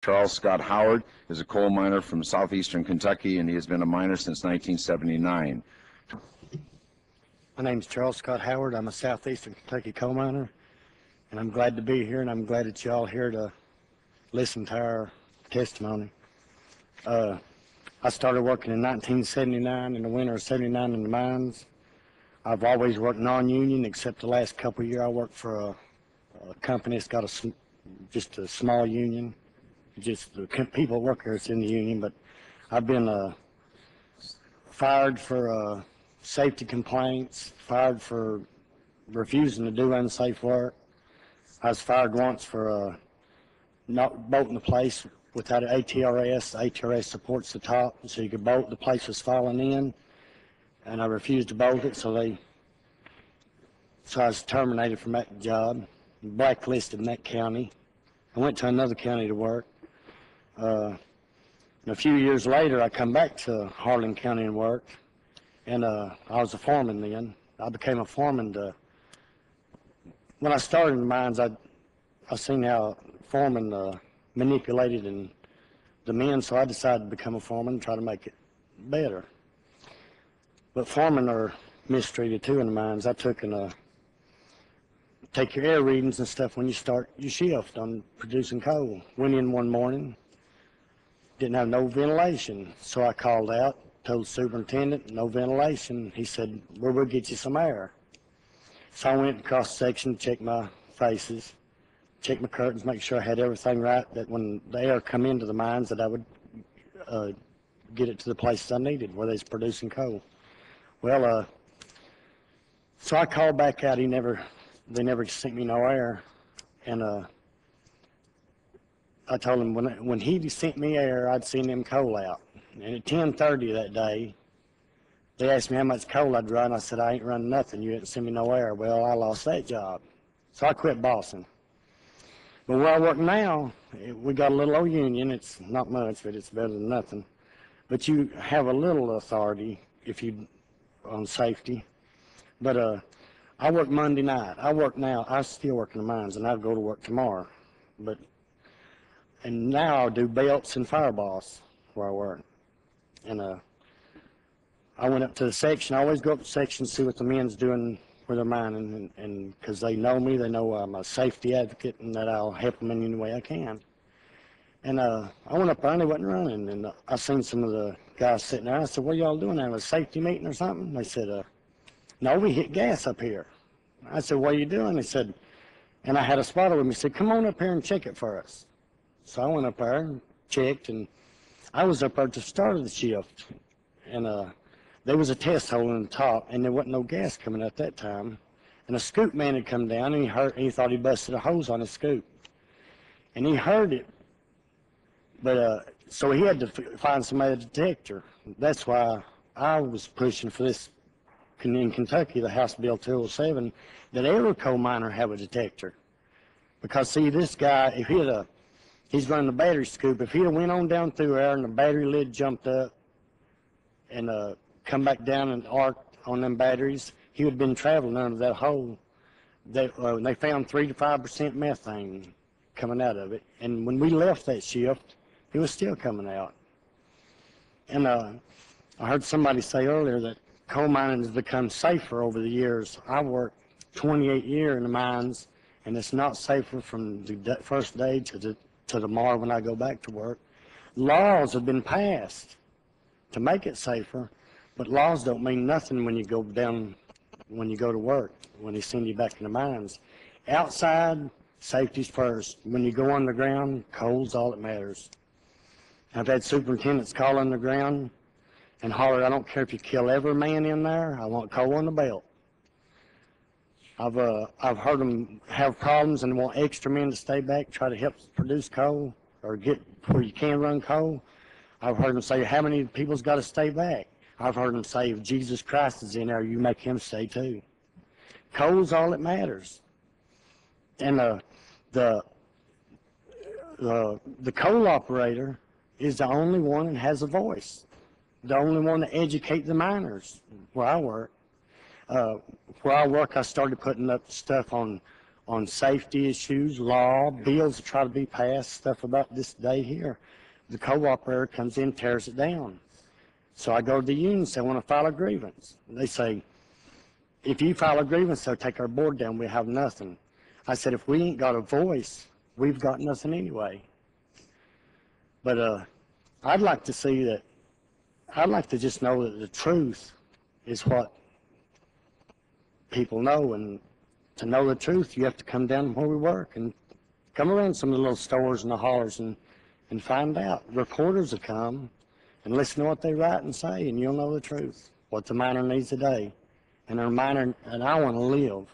Charles Scott Howard is a coal miner from southeastern Kentucky, and he has been a miner since 1979. My name is Charles Scott Howard. I'm a southeastern Kentucky coal miner, and I'm glad to be here, and I'm glad that y'all here to listen to our testimony. I started working in 1979, in the winter of '79 in the mines. I've always worked non-union, except the last couple of years I worked for a company that's got just a small union. Just the people work here is in the union, but I've been fired for safety complaints, fired for refusing to do unsafe work. I was fired once for not bolting the place without an ATRS. The ATRS supports the top, so you could bolt. The place was falling in, and I refused to bolt it, so I was terminated from that job, blacklisted in that county. I went to another county to work. And a few years later, I come back to Harlan County and worked, and I was a foreman then. I became a foreman when I started in the mines. I seen how foremen manipulated the men, so I decided to become a foreman and try to make it better. But foremen are mistreated too in the mines. I took take your air readings and stuff when you start your shift on producing coal. Went in one morning, didn't have no ventilation, so I called out, told the superintendent, no ventilation. He said, well, we'll get you some air. So I went across the section, checked my faces, checked my curtains, make sure I had everything right, that when the air come into the mines that I would get it to the places I needed where they was producing coal. Well, so I called back out. They never sent me no air, and I told him when he sent me air, I'd seen them coal out. And at 10:30 that day, they asked me how much coal I'd run. I said, I ain't running nothing. You didn't send me no air. Well, I lost that job. So I quit bossing. But where I work now, we got a little old union. It's not much, but it's better than nothing. But you have a little authority on safety. But I work Monday night. I work now. I still work in the mines, and I'll go to work tomorrow. And now I do belts and fireballs where I work. And I went up to the section. I always go up to the section to see what the men's doing where they're mining, and because they know me, they know I'm a safety advocate and that I'll help them in any way I can. And I went up there and they wasn't running, and I seen some of the guys sitting there. I said, what are y'all doing? Have a safety meeting or something? They said, no, we hit gas up here. I said, what are you doing? They said, and I had a spotter with me. He said, come on up here and check it for us. So I went up there and checked, and I was up there at the start of the shift, and there was a test hole in the top, and there wasn't no gas coming out that time. And a scoop man had come down, and he thought he busted a hose on his scoop, and he heard it, but so he had to find somebody to detect her. That's why I was pushing for this in Kentucky, the House Bill 207, that every coal miner have a detector. Because see, this guy, if he's running the battery scoop, if he'd have went on down through there and the battery lid jumped up and come back down and arced on them batteries, he would have been traveling under that hole. They found 3 to 5% methane coming out of it. And when we left that shift, it was still coming out. And I heard somebody say earlier that coal mining has become safer over the years. I worked 28 years in the mines, and it's not safer from the first day to tomorrow when I go back to work. Laws have been passed to make it safer, but laws don't mean nothing when you go to work, when they send you back in the mines. Outside, safety's first. When you go underground, coal's all that matters. I've had superintendents call underground and holler, I don't care if you kill every man in there, I want coal on the belt. I've heard them have problems and want extra men to stay back, try to help produce coal or get where you can run coal. I've heard them say, how many people's got to stay back? I've heard them say, if Jesus Christ is in there, you make him stay too. Coal's all that matters. And the coal operator is the only one that has a voice, the only one to educate the miners where I work. I started putting up stuff on on safety issues, law, bills that try to be passed, stuff about this day here. The co-operator comes in, tears it down. So I go to the union and say, I want to file a grievance. And they say, if you file a grievance, they'll take our board down. We have nothing. I said, if we ain't got a voice, we've got nothing anyway. But I'd like to see that, I'd like to just know that the truth is what people know, and to know the truth, you have to come down where we work and come around some of the little stores and the hollers and find out. Reporters will come and listen to what they write and say, and you'll know the truth, what the miner needs today. And a miner, and I want to live.